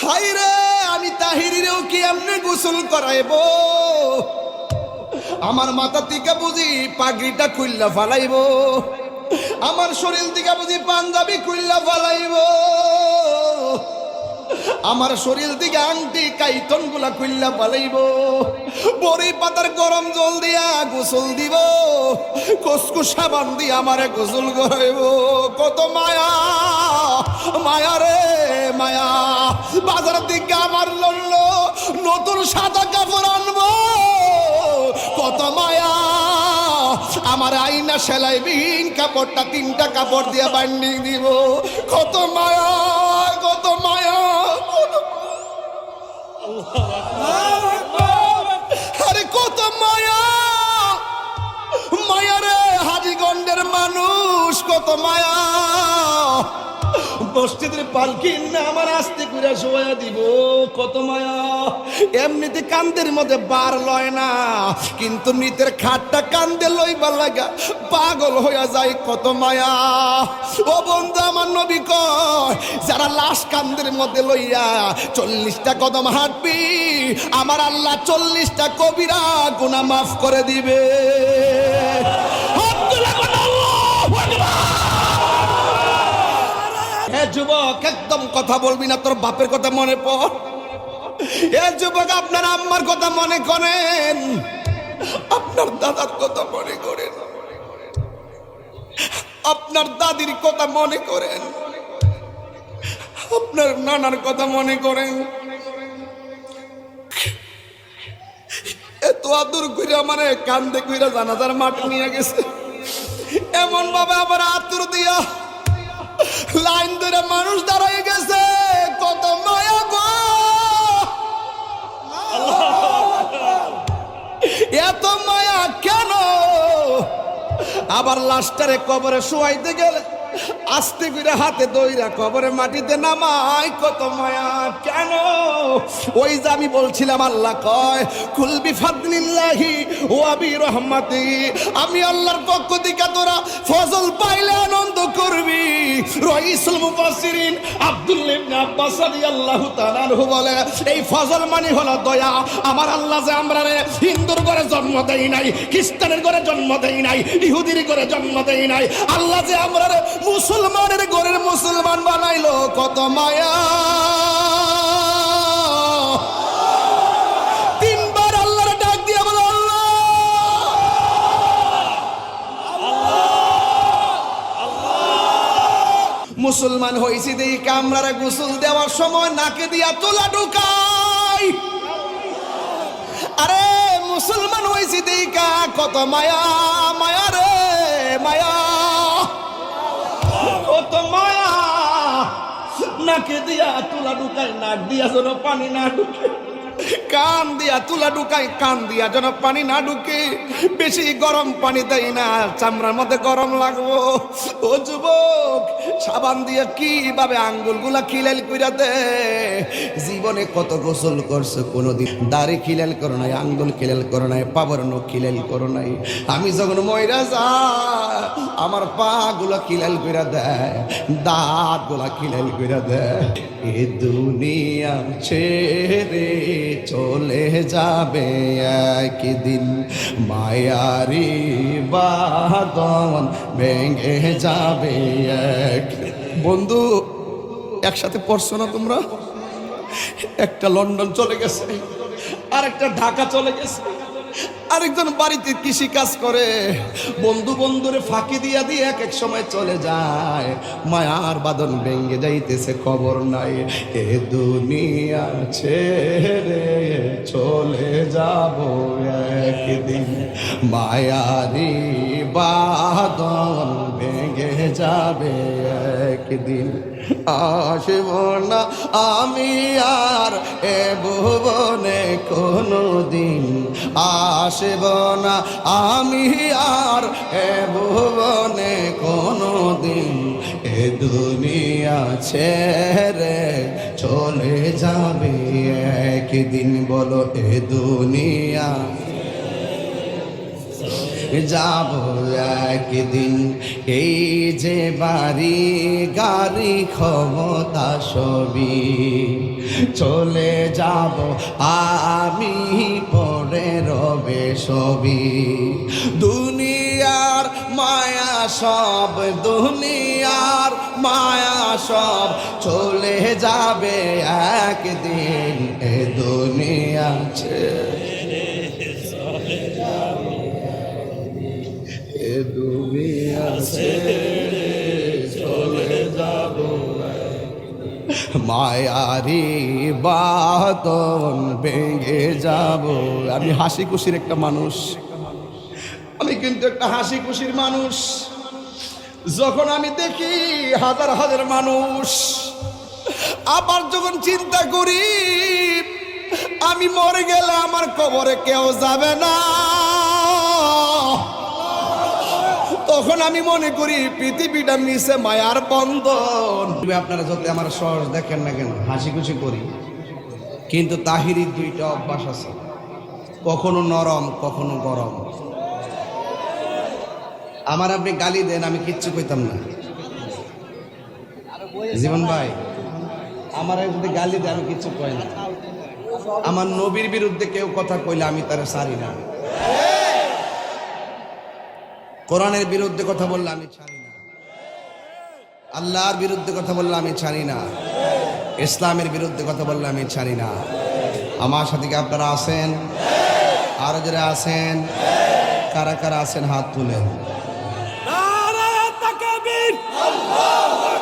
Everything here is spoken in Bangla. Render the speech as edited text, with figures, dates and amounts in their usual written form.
হাই রে, আমি তাহিরিরেও কি এমনি গোসল করাইব? আমার মাথা থেকে বুঝি পাগড়িটা খুললা ফালাইব, আমার শরীর থেকে বুঝি পাঞ্জাবি খুললা ফালাইব, আমার শরীর থেকে আংটি কাইতন গুলা খুললা ফালাইব, বড়ি পাতার গরম জল দিয়া গোসল দিব, কসকু সাবান দিয়ে আমারে গোসল করাইব। কত মায়া, মায়া রে মায়া। বাজার দিকে আমার লড়ল নতুন সাদা কাপড় আনবো, কত মায়া। আমার আইনা সেলাইবিহীন কাপড়টা 3টা কাপড় দিয়ে বান্ডিং দিব, কত মায়া, কত মায়া। আরে কত মায়া, মায়া রে হাজীগঞ্জের মানুষ, কত মায়া। মসজিদের পালকি না আমার আস্তে করে শোয়া দিব, কত মায়া। এমনিতে কান্দের মধ্যে বার লয় না, কিন্তু মৃতের খাটটা কান্দে লইবার লাগা পাগল হইয়া যায়, কত মায়া। ও বন্ধু, আমার নবী কয় যারা লাশ কান্দের মধ্যে লইয়া 40টা কদম হাঁটবি, আমার আল্লাহ 40টা কবিরা গুনাহ মাফ করে দিবে। যুবক, একদম কথা বলবি না, তোর বাপের কথা মনে পড়। এ যুবক, আপনার আম্মার কথা মনে করেন, আপনার দাদার কথা মনে করেন, আপনার দাদির কথা মনে করেন, আপনার নানার কথা মনে করেন। এত আদর করে আমারে কান্দে কইরা জানাজার মাঠ নিয়ে গেছে, এমন ভাবে আবার আতুর দিয়া লাইন ধরে মানুষ দাঁড়াই গেছে, কত মায়া গো। এত মায়া কেন? আবার লাশটারে কবরে শোয়াইতে গেলে আস্তে করে হাতে দইরা কবরে মাটিতে নামাই, কত মায়া কেন? ওই যে আমি বলছিলাম, আল্লাহ কয় কুল বিফাদলিল্লাহি ওয়া বিরহমাতি, আমি আল্লাহর পক্ষ থেকে তোরা ফজল পাইলে আনন্দ করবি। রাইসুল মুফাসসিরিন আব্দুল্লাহ ইবনে আব্বাস রাদিয়াল্লাহু তাআলা আনহু বলে, এই ফজল মানে হলো দয়া। আমার আল্লাহ যে আমরারে হিন্দুর ঘরে জন্ম দেই নাই, খ্রিস্টানের ঘরে জন্ম দেই নাই, ইহুদির ঘরে জন্ম দেই নাই, আল্লাহ যে আমরারে মুসলমানের ঘরের মুসলমান বানাইলো, কত মায়া। 3বার আল্লাহর ডাক দিয়া বলো, আল্লাহ মুসলমান হইছি দেই কামরারে গোসল দেওয়ার সময় নাকে দিয়া তোলা ঢুকাই। আরে মুসলমান হইছি দেই কত মায়া, মায়া রে মায়া, কত মায়া। নাকে দিয়া তুলা ঢুকাই, নাক দিয়া যেন পানি না ঢুকে, কান দিয়া তুলা ঢুকাই, কান দিয়া যেন পানি না ঢুকে। বেশি গরম পানি দেয় না, চামড়ার মধ্যে গরম লাগবো। ও যুবক, সাবান দিয়ে কিভাবে আঙ্গুলগুলা খিলাল কইরা দে। জীবনে কত গোসল করছে, কোনোদিন দাড়ি খিলাল করো নাই, আঙ্গুল খিলাল করো নাই, পাবর নখ খিলাল করো নাই। আমি যখন মইরা যাই, আমার পা গুলা খিলাল কইরা দেয়, দাঁত গুলা খিলাল কইরা দেয়। এ দুনিয়া ছেড়ে চলে যাবে একদিন, মায়ারি বাঁধন ভেঙে যাবে এক। বন্ধু, একসাথে পড়ছো না তোমরা? একটা লন্ডন চলে গেছে, আরেকটা ঢাকা চলে গেছে, আরেকজন বাড়িতে কৃষি কাজ করে। বন্ধু বন্ধুরে ফাঁকি দিয়া দিয়ে এক এক সময় চলে যায়, মায়ার বাঁধন ভেঙে যাইতেছে, খবর নাই। এ দুনিয়া ছেড়ে চলে যাব একদিন, মায়ারি বাঁধন ভেঙে যাবে একদিন। আসব না আমি আর এ ভুবনে কোনো দিন, আসব না আমি আর এ ভুবনে কোনো দিন। এ দুনিয়া ছেড়ে চলে যাবে একদিন, বলো এ দুনিয়া। যাব একদিন। এই যে বাড়ি গাড়ি ক্ষমতা সবই চলে যাব আমি, পড়ে রবে সবই। দুনিয়ার মায়া সব, দুনিয়ার মায়া সব চলে যাবে একদিন। এ দুনিয়া ছেড়ে চলে যাবে, এ দুনিয়া ছেড়ে চলে যাব। মায়ারি বাঁধন ভেঙে যাব। আমি হাসি খুশির একটা মানুষ, আমি কিন্তু একটা হাসি খুশির মানুষ। যখন আমি দেখি হাজার হাজার মানুষ, আবার যখন চিন্তা করি আমি মরে গেলে আমার কবরে কেউ যাবে না, তখন আমি মনে করি পৃথিবীটা মিশে মায়ার বন্ধন। আপনারা যত আমার সহজ দেখেন না কেন, হাসি খুশি করি, কিন্তু তাহিরির দুইটা অভ্যাস আছে, কখনো নরম কখনো গরম। আমার আপনি গালি দেন, আমি কিচ্ছু কইতাম না। জীবন ভাই, আমার যদি গালি দেন আমি কিচ্ছু কই না। আমার নবীর বিরুদ্ধে কেউ কথা কইলে আমি তারে ছাড়ি না। কোরআনের বিরুদ্ধে কথা বললে আমি ছাড়ি না। আল্লাহর বিরুদ্ধে কথা বললে আমি ছাড়ি না। ইসলামের বিরুদ্ধে কথা বললে আমি ছাড়ি না। আমার সাথে কি আপনারা আছেন? আরো যারা আছেন, কারা কারা আছেন হাত তুলেন। নারায়ে তাকবীর, আল্লাহু